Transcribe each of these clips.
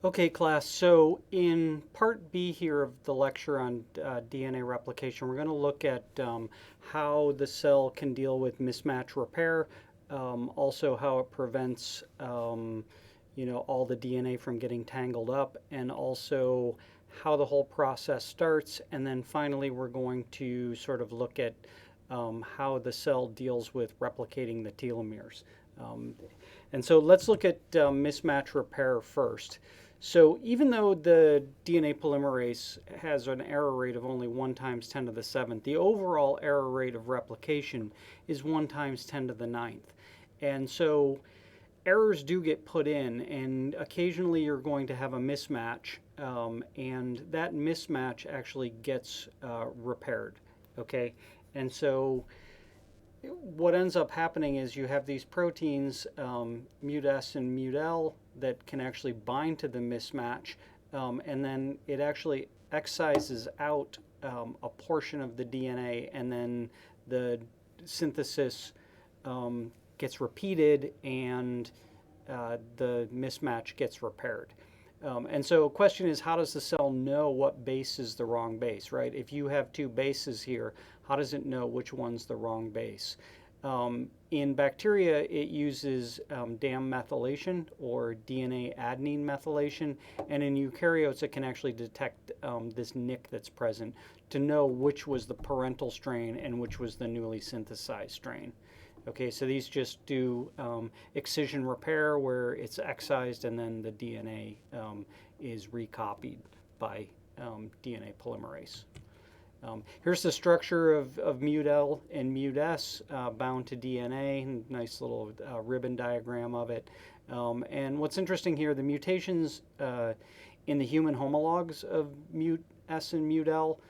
Okay, class, so in part B here of the lecture on DNA replication, we're going to look at how the cell can deal with mismatch repair, also how it prevents all the DNA from getting tangled up, and also how the whole process starts, and then finally we're going to sort of look at how the cell deals with replicating the telomeres. And so let's look at mismatch repair first. So even though the DNA polymerase has an error rate of only 1 times 10 to the 7th, the overall error rate of replication is 1 times 10 to the 9th. And so errors do get put in, and occasionally you're going to have a mismatch, and that mismatch actually gets repaired, okay? And so what ends up happening is you have these proteins, mut-S and mut-L, that can actually bind to the mismatch, and then it actually excises out a portion of the DNA, and then the synthesis gets repeated, and the mismatch gets repaired. And so the question is, how does the cell know what base is the wrong base, right? If you have 2 bases here, how does it know which one's the wrong base? In bacteria, it uses DAM methylation or DNA adenine methylation, and in eukaryotes, it can actually detect this nick that's present to know which was the parental strain and which was the newly synthesized strain. Okay, so these just do excision repair where it's excised and then the DNA is recopied by DNA polymerase. Here's the structure of mut-L and mut-S bound to DNA. Nice little ribbon diagram of it. And what's interesting here, the mutations in the human homologs of mut-S and mut-L,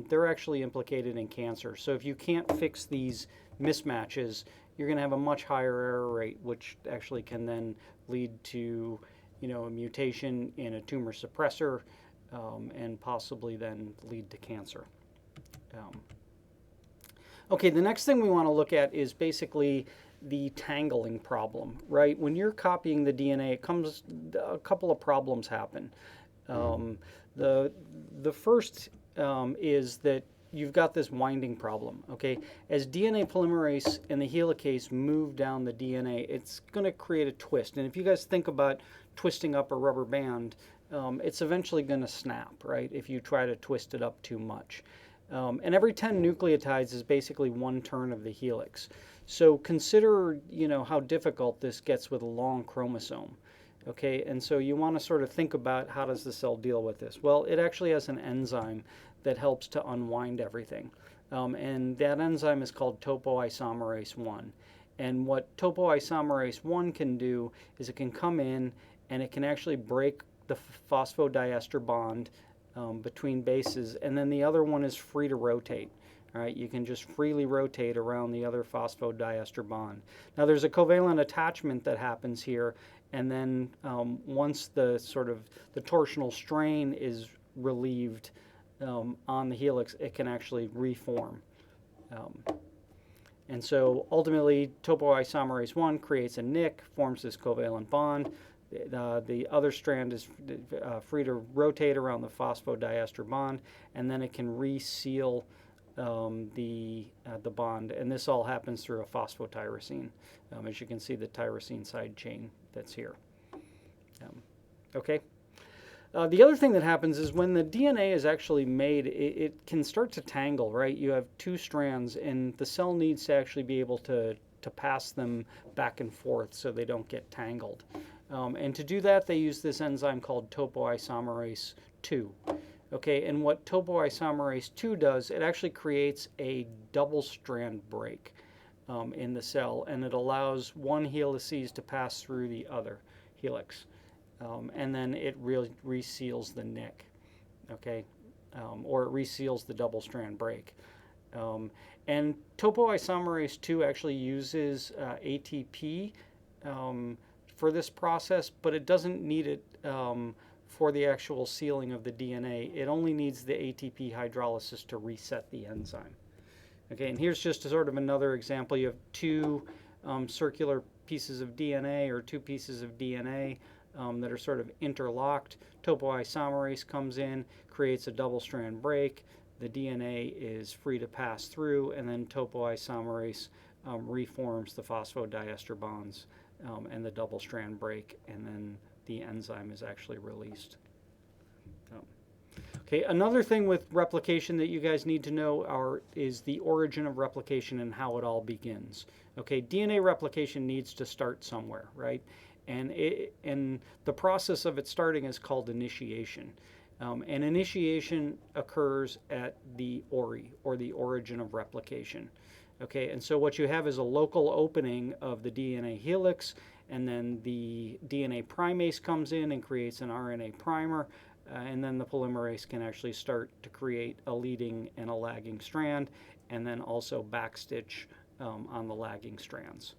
they're actually implicated in cancer. So if you can't fix these mismatches, you're going to have a much higher error rate, which actually can then lead to, a mutation in a tumor suppressor, and possibly then lead to cancer. Okay, the next thing we want to look at is basically the tangling problem, right? When you're copying the DNA, a couple of problems happen. The first is that you've got this winding problem, okay? As DNA polymerase and the helicase move down the DNA, it's going to create a twist. And if you guys think about twisting up a rubber band, it's eventually going to snap, right, if you try to twist it up too much. And every 10 nucleotides is basically 1 turn of the helix. So consider, how difficult this gets with a long chromosome. Okay, and so you want to sort of think about how does the cell deal with this? Well, it actually has an enzyme that helps to unwind everything. And that enzyme is called topoisomerase 1. And what topoisomerase 1 can do is it can come in and it can actually break the phosphodiester bond between bases, and then the other one is free to rotate. All right, you can just freely rotate around the other phosphodiester bond. Now there's a covalent attachment that happens here, and then once the torsional strain is relieved on the helix, it can actually reform. And so ultimately, topoisomerase 1 creates a nick, forms this covalent bond. The other strand is free to rotate around the phosphodiester bond, and then it can reseal the bond. And this all happens through a phosphotyrosine, as you can see the tyrosine side chain that's here. Okay. The other thing that happens is when the DNA is actually made, it can start to tangle, right? You have 2 strands, and the cell needs to actually be able to pass them back and forth so they don't get tangled. And to do that, they use this enzyme called topoisomerase 2. Okay, and what topoisomerase 2 does, it actually creates a double strand break in the cell, and it allows one helices to pass through the other helix. And then it really reseals the nick, okay, or it reseals the double strand break. And topoisomerase 2 actually uses ATP for this process, but it doesn't need it for the actual sealing of the DNA. It only needs the ATP hydrolysis to reset the enzyme. Okay, and here's just sort of another example. You have 2 circular pieces of DNA or 2 pieces of DNA. that are sort of interlocked. Topoisomerase comes in, creates a double-strand break. The DNA is free to pass through, and then topoisomerase reforms the phosphodiester bonds and the double-strand break, and then the enzyme is actually released. Okay, another thing with replication that you guys need to know is the origin of replication and how it all begins. Okay, DNA replication needs to start somewhere, right? And the process of it starting is called initiation. And initiation occurs at the Ori, or the origin of replication. Okay, and so what you have is a local opening of the DNA helix, and then the DNA primase comes in and creates an RNA primer, and then the polymerase can actually start to create a leading and a lagging strand, and then also backstitch on the lagging strands.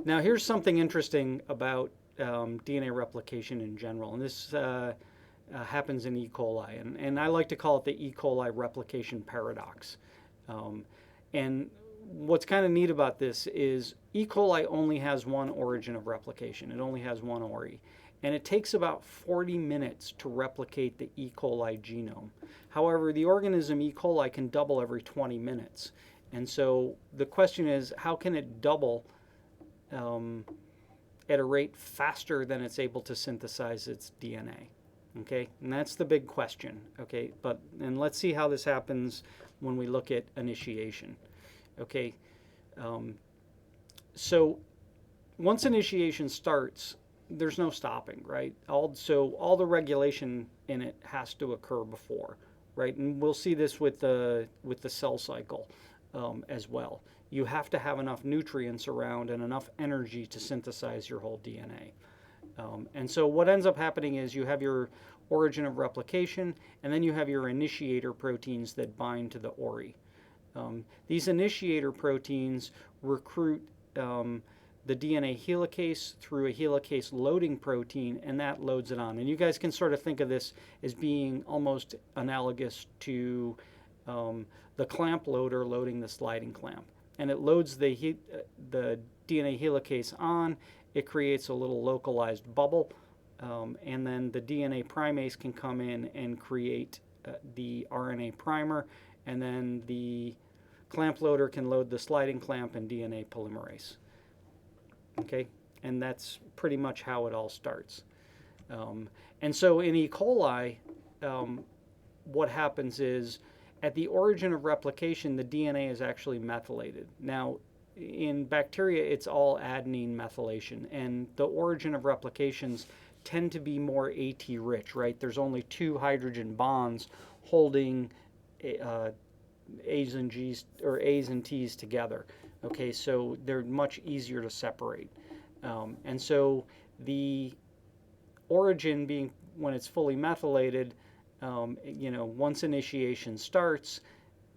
Now here's something interesting about DNA replication in general, and this happens in E. coli, and I like to call it the E. coli replication paradox. And what's kind of neat about this is E. coli only has one origin of replication. It only has one Ori. And it takes about 40 minutes to replicate the E. coli genome. However, the organism E. coli can double every 20 minutes. And so the question is, how can it double at a rate faster than it's able to synthesize its DNA? Okay, and that's the big question. Okay, and let's see how this happens when we look at initiation. Okay, so once initiation starts, there's no stopping, right? So all the regulation in it has to occur before, right? And we'll see this with the cell cycle as well. You have to have enough nutrients around and enough energy to synthesize your whole DNA. And so what ends up happening is you have your origin of replication, and then you have your initiator proteins that bind to the Ori. These initiator proteins recruit the DNA helicase through a helicase loading protein, and that loads it on. And you guys can sort of think of this as being almost analogous to the clamp loader loading the sliding clamp. And it loads the DNA helicase on. It creates a little localized bubble, and then the DNA primase can come in and create the RNA primer, and then the clamp loader can load the sliding clamp and DNA polymerase. Okay, and that's pretty much how it all starts. And so in E. coli, what happens is at the origin of replication, the DNA is actually methylated. Now, in bacteria, it's all adenine methylation, and the origin of replications tend to be more AT rich, right? There's only 2 hydrogen bonds holding A's and G's, or A's and T's together. Okay, so they're much easier to separate. And so the origin being when it's fully methylated, once initiation starts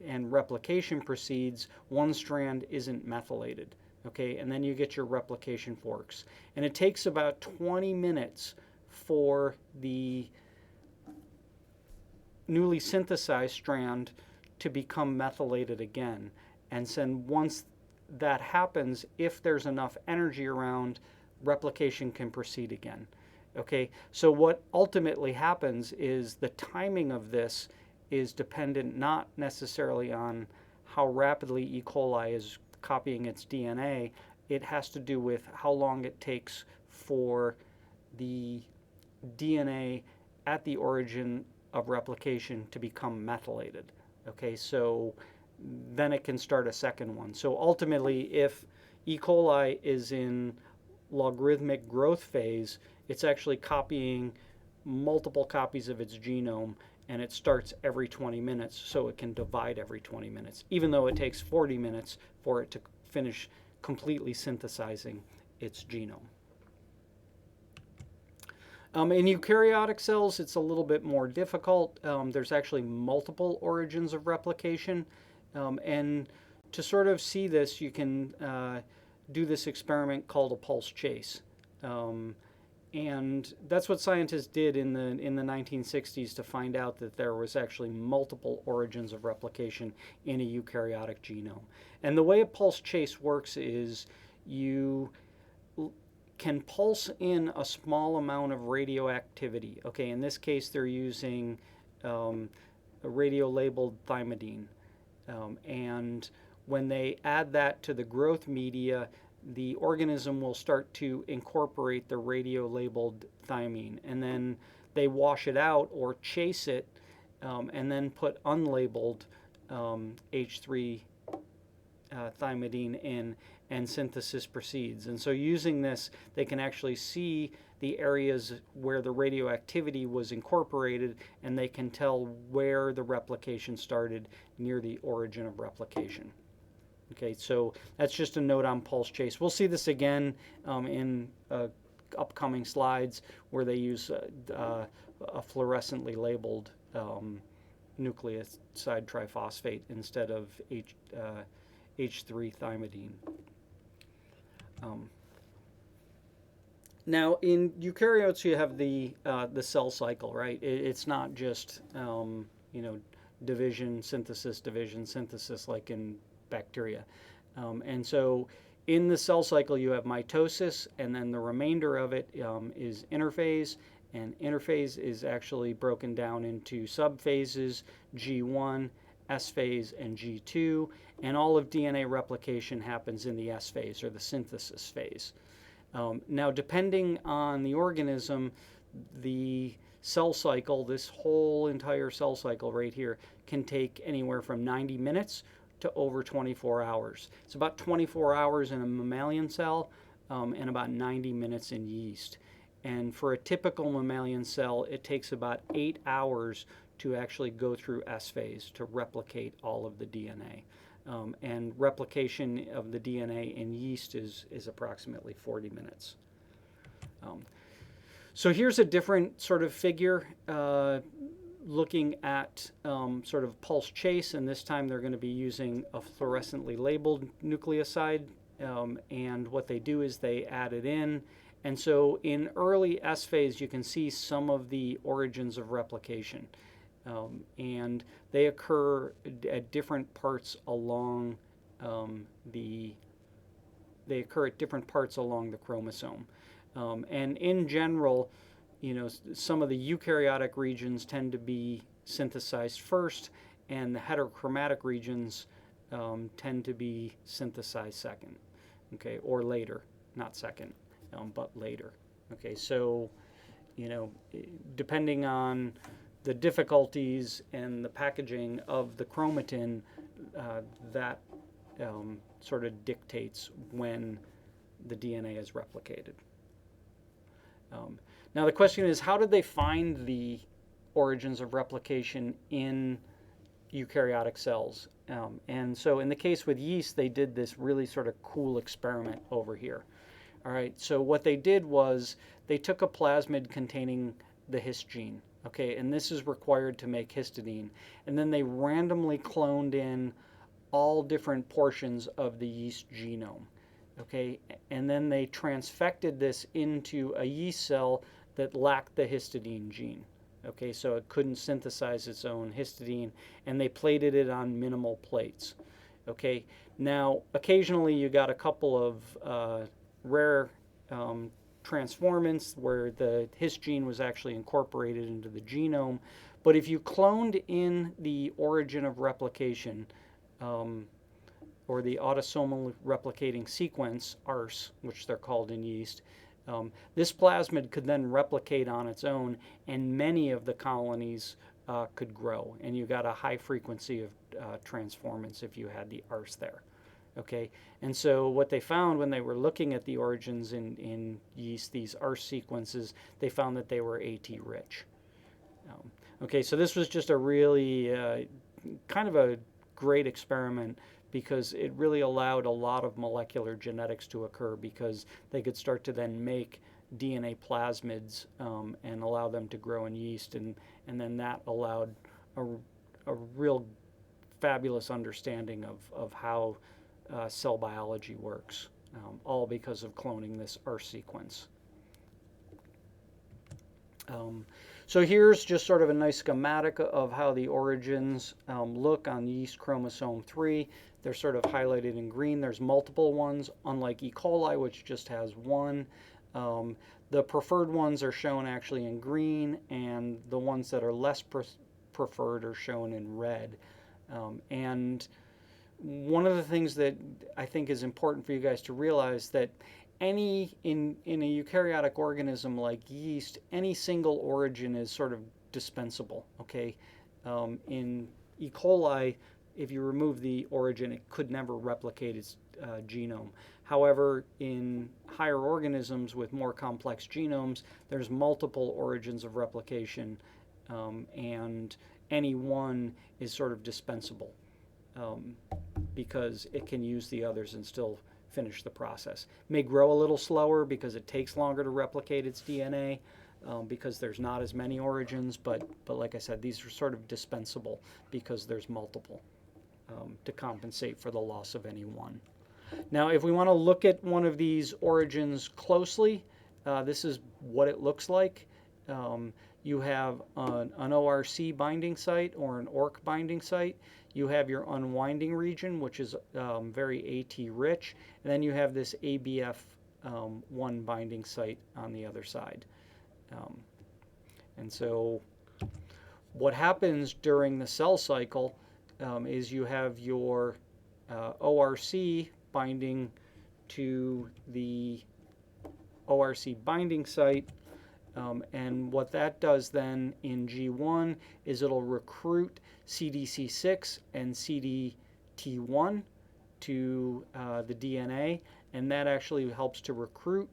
and replication proceeds, one strand isn't methylated. Okay, and then you get your replication forks. And it takes about 20 minutes for the newly synthesized strand to become methylated again. And then once that happens, if there's enough energy around, replication can proceed again. Okay, so what ultimately happens is the timing of this is dependent not necessarily on how rapidly E. coli is copying its DNA. It has to do with how long it takes for the DNA at the origin of replication to become methylated. Okay, so then it can start a second one. So ultimately, if E. coli is in logarithmic growth phase, it's actually copying multiple copies of its genome, and it starts every 20 minutes, so it can divide every 20 minutes, even though it takes 40 minutes for it to finish completely synthesizing its genome. In eukaryotic cells, it's a little bit more difficult. There's actually multiple origins of replication, and to sort of see this, you can do this experiment called a pulse chase. And that's what scientists did in the 1960s to find out that there was actually multiple origins of replication in a eukaryotic genome. And the way a pulse chase works is you can pulse in a small amount of radioactivity. Okay, in this case they're using a radio-labeled thymidine. And when they add that to the growth media, the organism will start to incorporate the radio-labeled thymine. And then they wash it out or chase it and then put unlabeled H3 thymidine in, and synthesis proceeds. And so using this, they can actually see the areas where the radioactivity was incorporated, and they can tell where the replication started near the origin of replication. Okay, so that's just a note on pulse chase. We'll see this again in upcoming slides where they use a fluorescently labeled nucleoside triphosphate instead of H3 thymidine. Now, in eukaryotes, you have the cell cycle, right? It's not just division, synthesis like in bacteria. And so in the cell cycle, you have mitosis, and then the remainder of it is interphase. And interphase is actually broken down into subphases, G1, S phase, and G2. And all of DNA replication happens in the S phase, or the synthesis phase. Now, depending on the organism, the cell cycle, this whole entire cell cycle right here, can take anywhere from 90 minutes to over 24 hours. It's about 24 hours in a mammalian cell and about 90 minutes in yeast. And for a typical mammalian cell, it takes about 8 hours to actually go through S phase to replicate all of the DNA. And replication of the DNA in yeast is approximately 40 minutes. So here's a different sort of figure looking at sort of pulse chase, and this time they're going to be using a fluorescently labeled nucleoside, and what they do is they add it in. And so in early S phase, you can see some of the origins of replication. And they occur at different parts along the chromosome. And in general, some of the eukaryotic regions tend to be synthesized first, and the heterochromatic regions tend to be synthesized second, okay, or later, not second, but later. Okay, so depending on the difficulties and the packaging of the chromatin, that sort of dictates when the DNA is replicated. Now the question is, how did they find the origins of replication in eukaryotic cells? And so in the case with yeast, they did this really sort of cool experiment over here. All right, so what they did was they took a plasmid containing the hist gene, okay, and this is required to make histidine, and then they randomly cloned in all different portions of the yeast genome, okay, and then they transfected this into a yeast cell that lacked the histidine gene, okay, so it couldn't synthesize its own histidine, and they plated it on minimal plates, okay. Now, occasionally you got a couple of rare transformants where the hist gene was actually incorporated into the genome, but if you cloned in the origin of replication, or the autosomal replicating sequence, ARS, which they're called in yeast, this plasmid could then replicate on its own, and many of the colonies could grow, and you got a high frequency of transformants if you had the ARS there. Okay, and so what they found when they were looking at the origins in yeast, these ARS sequences, they found that they were AT rich. Okay, so this was just a really kind of a great experiment, because it really allowed a lot of molecular genetics to occur, because they could start to then make DNA plasmids and allow them to grow in yeast, and then that allowed a real fabulous understanding of how cell biology works, all because of cloning this ARS sequence. So here's just sort of a nice schematic of how the origins look on yeast chromosome 3. They're sort of highlighted in green. There's multiple ones, unlike E. coli, which just has one. The preferred ones are shown actually in green, and the ones that are less preferred are shown in red. And one of the things that I think is important for you guys to realize that in a eukaryotic organism like yeast, any single origin is sort of dispensable. Okay, in E. coli, if you remove the origin, it could never replicate its genome. However, in higher organisms with more complex genomes, there's multiple origins of replication, and any one is sort of dispensable, because it can use the others and still finish the process. It may grow a little slower because it takes longer to replicate its DNA, because there's not as many origins, but like I said, these are sort of dispensable because there's multiple, to compensate for the loss of any one. Now, if we want to look at one of these origins closely, this is what it looks like. You have an ORC binding site or an ORC binding site. You have your unwinding region, which is very AT rich, and then you have this ABF1 binding site on the other side. And so what happens during the cell cycle is you have your ORC binding to the ORC binding site, and what that does then in G1 is it'll recruit CDC6 and CDT1 to the DNA, and that actually helps to recruit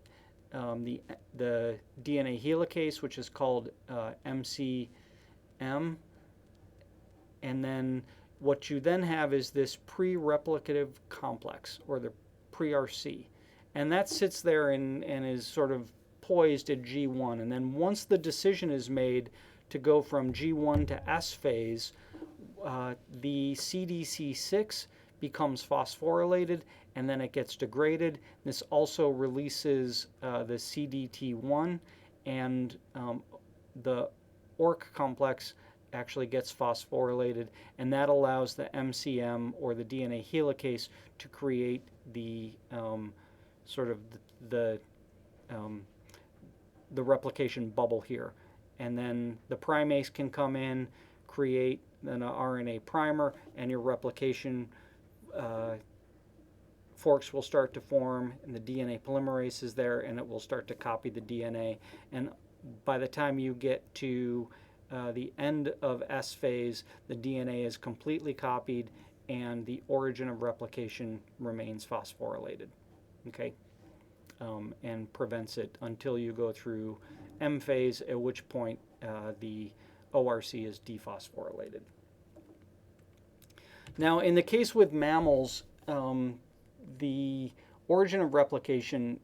the DNA helicase, which is called MCM. And then what you then have is this pre-replicative complex, or the pre-RC. And that sits there and is sort of poised at G1. And then once the decision is made to go from G1 to S phase, the CDC6 becomes phosphorylated, and then it gets degraded. This also releases the CDT1, and the ORC complex actually gets phosphorylated, and that allows the MCM, or the DNA helicase, to create the sort of the replication bubble here. And then the primase can come in, create an RNA primer, and your replication forks will start to form, and the DNA polymerase is there, and it will start to copy the DNA. And by the time you get to the end of S phase, the DNA is completely copied, and the origin of replication remains phosphorylated, okay, and prevents it until you go through M phase, at which point the ORC is dephosphorylated. Now, in the case with mammals, the origin of replication,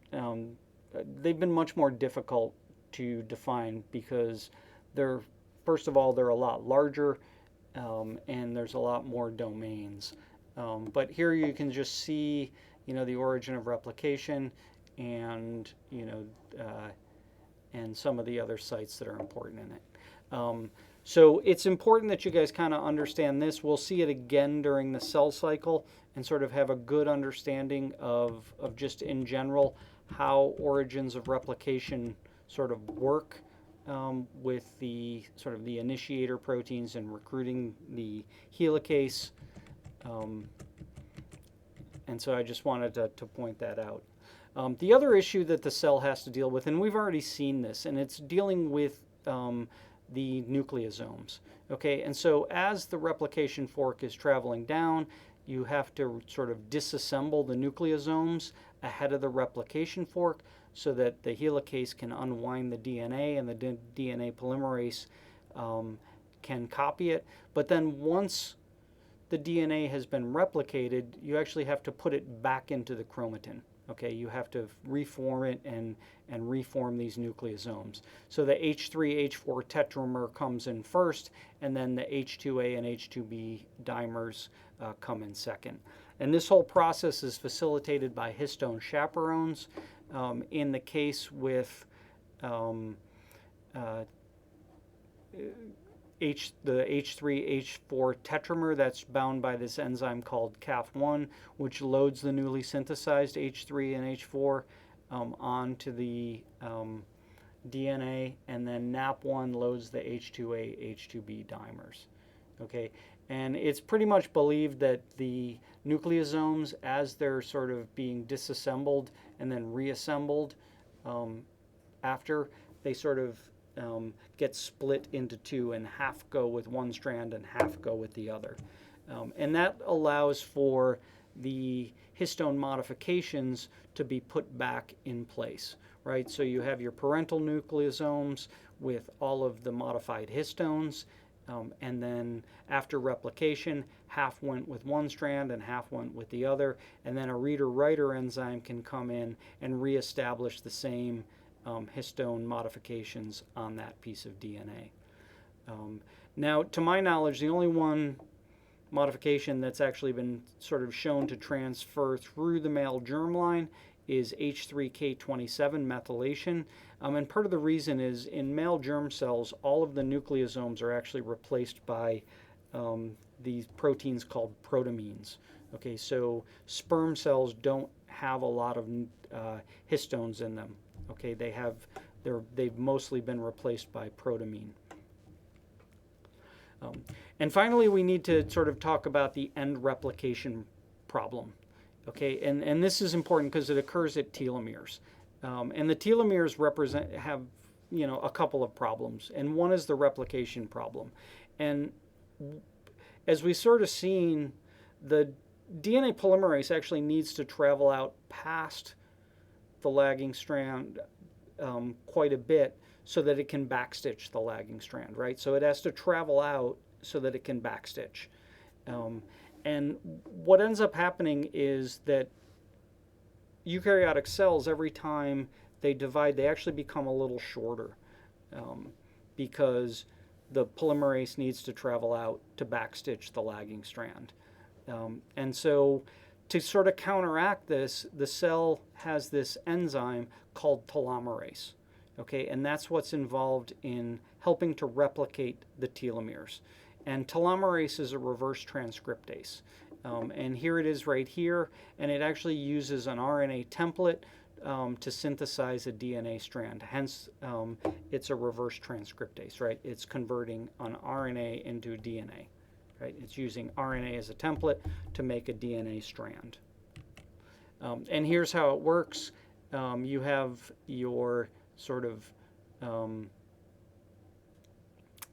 they've been much more difficult to define because they're, first of all, they're a lot larger, and there's a lot more domains. But here you can just see, the origin of replication, and and some of the other sites that are important in it. So it's important that you guys kind of understand this. We'll see it again during the cell cycle and sort of have a good understanding of just in general how origins of replication sort of work with the sort of the initiator proteins and recruiting the helicase. And so I just wanted to point that out. The other issue that the cell has to deal with, and we've already seen this, and it's dealing with the nucleosomes. Okay, and so as the replication fork is traveling down, you have to sort of disassemble the nucleosomes ahead of the replication fork so that the helicase can unwind the DNA, and the DNA polymerase can copy it. But then once the DNA has been replicated, you actually have to put it back into the chromatin. Okay, you have to reform it and reform these nucleosomes. So the H3H4 tetramer comes in first, and then the H2A and H2B dimers come in second. And this whole process is facilitated by histone chaperones. In the case with the H3H4 tetramer that's bound by this enzyme called CAF1, which loads the newly synthesized H3 and H4 onto the DNA, and then NAP1 loads the H2A, H2B dimers. Okay, and it's pretty much believed that the nucleosomes, as they're sort of being disassembled and then reassembled after, they sort of get split into two, and half go with one strand and half go with the other. And that allows for the histone modifications to be put back in place, right? So you have your parental nucleosomes with all of the modified histones, and then after replication, half went with one strand and half went with the other, and then a reader-writer enzyme can come in and reestablish the same histone modifications on that piece of DNA. Now, to my knowledge, the only one modification that's actually been sort of shown to transfer through the male germline is H3K27 methylation. And part of the reason is in male germ cells, all of the nucleosomes are actually replaced by these proteins called protamines. Okay, so sperm cells don't have a lot of histones in them. Okay, they've mostly been replaced by protamine. And finally, we need to sort of talk about the end replication problem. Okay, and this is important because it occurs at telomeres. And the telomeres have a couple of problems, and one is the replication problem. And as we sort of seen, the DNA polymerase actually needs to travel out past the lagging strand quite a bit so that it can backstitch the lagging strand, right? So it has to travel out so that it can backstitch. And what ends up happening is that eukaryotic cells, every time they divide, they actually become a little shorter because the polymerase needs to travel out to backstitch the lagging strand. And so to sort of counteract this, the cell has this enzyme called telomerase. Okay, and that's what's involved in helping to replicate the telomeres. And telomerase is a reverse transcriptase. And here it is right here, and it actually uses an RNA template to synthesize a DNA strand. Hence, it's a reverse transcriptase, right? It's converting an RNA into DNA, right? It's using RNA as a template to make a DNA strand. And here's how it works. You have your sort of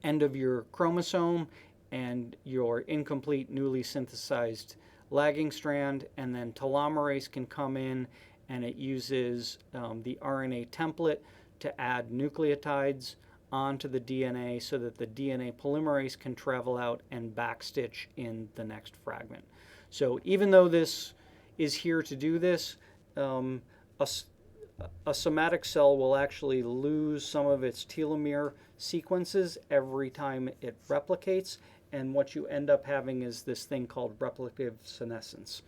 end of your chromosome and your incomplete newly synthesized lagging strand, and then telomerase can come in and it uses the RNA template to add nucleotides onto the DNA so that the DNA polymerase can travel out and backstitch in the next fragment. So even though this is here to do this, a somatic cell will actually lose some of its telomere sequences every time it replicates, and what you end up having is this thing called replicative senescence.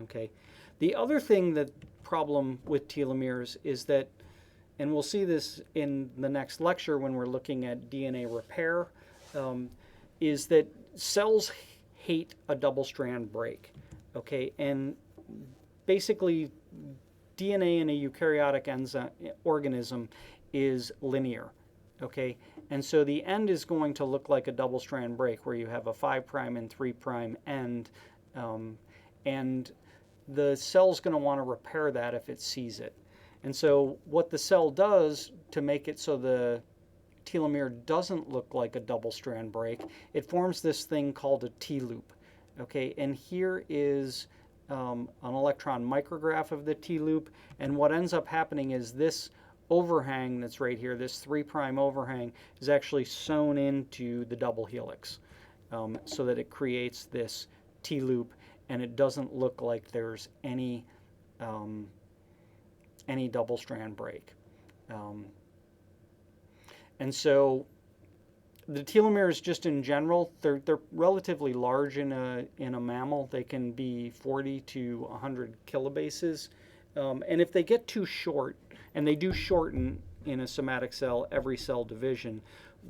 Okay. The other problem with telomeres is that, and we'll see this in the next lecture when we're looking at DNA repair, is that cells hate a double-strand break. Okay, and basically DNA in a eukaryotic organism is linear. Okay, and so the end is going to look like a double-strand break where you have a 5' and 3' end, and the cell's going to want to repair that if it sees it. And so what the cell does to make it so the telomere doesn't look like a double-strand break, it forms this thing called a T-loop. Okay, and here is an electron micrograph of the T-loop, and what ends up happening is this overhang that's right here, this 3' overhang, is actually sewn into the double helix so that it creates this T-loop, and it doesn't look like there's any double-strand break. And so the telomeres, just in general, they're relatively large in a mammal. They can be 40 to 100 kilobases. And if they get too short, and they do shorten in a somatic cell every cell division,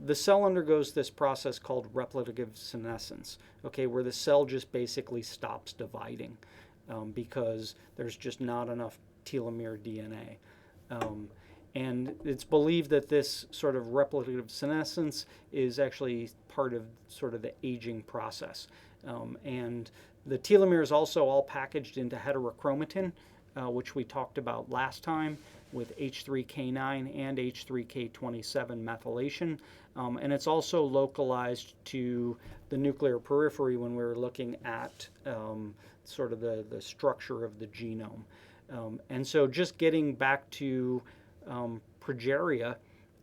the cell undergoes this process called replicative senescence, okay, where the cell just basically stops dividing because there's just not enough telomere DNA. And it's believed that this sort of replicative senescence is actually part of sort of the aging process. And the telomere is also all packaged into heterochromatin, which we talked about last time with H3K9 and H3K27 methylation. And it's also localized to the nuclear periphery when we were looking at sort of the structure of the genome. And so just getting back to progeria,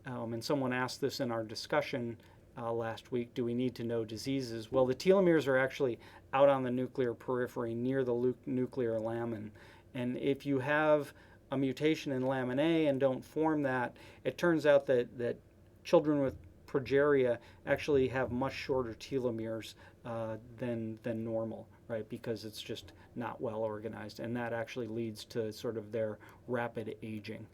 and someone asked this in our discussion last week, do we need to know diseases? Well, the telomeres are actually out on the nuclear periphery near the nuclear lamin. And if you have a mutation in lamin A and don't form that, it turns out that children with progeria actually have much shorter telomeres than normal, right? Because it's just not well organized, and that actually leads to sort of their rapid aging.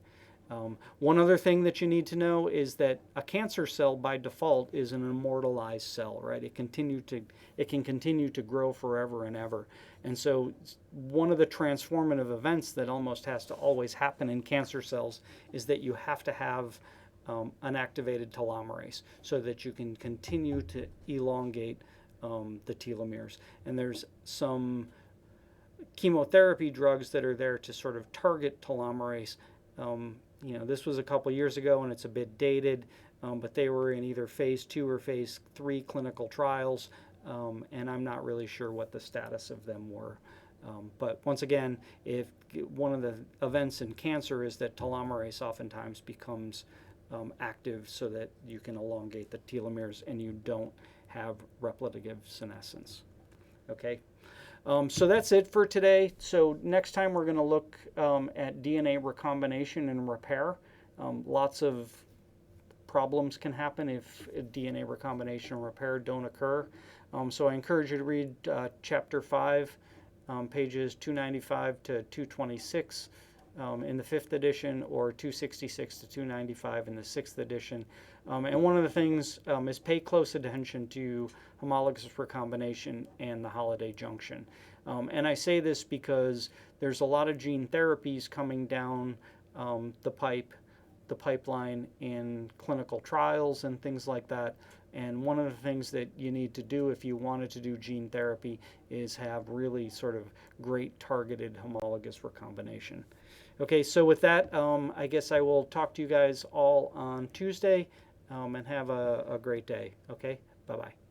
One other thing that you need to know is that a cancer cell by default is an immortalized cell, right? It can continue to grow forever and ever. And so one of the transformative events that almost has to always happen in cancer cells is that you have to have an activated telomerase so that you can continue to elongate the telomeres. And there's some chemotherapy drugs that are there to sort of target telomerase. This was a couple years ago and it's a bit dated, but they were in either phase 2 or phase 3 clinical trials, and I'm not really sure what the status of them were. But once again, if one of the events in cancer is that telomerase oftentimes becomes active so that you can elongate the telomeres and you don't have replicative senescence. Okay. So that's it for today. So next time we're going to look at DNA recombination and repair. Lots of problems can happen if DNA recombination and repair don't occur. So I encourage you to read Chapter 5, pages 295 to 226 in the 5th edition, or 266 to 295 in the 6th edition. And one of the things is pay close attention to homologous recombination and the holiday junction. And I say this because there's a lot of gene therapies coming down the pipeline in clinical trials and things like that. And one of the things that you need to do if you wanted to do gene therapy is have really sort of great targeted homologous recombination. Okay, so with that, I guess I will talk to you guys all on Tuesday, and have a great day. Okay, bye-bye.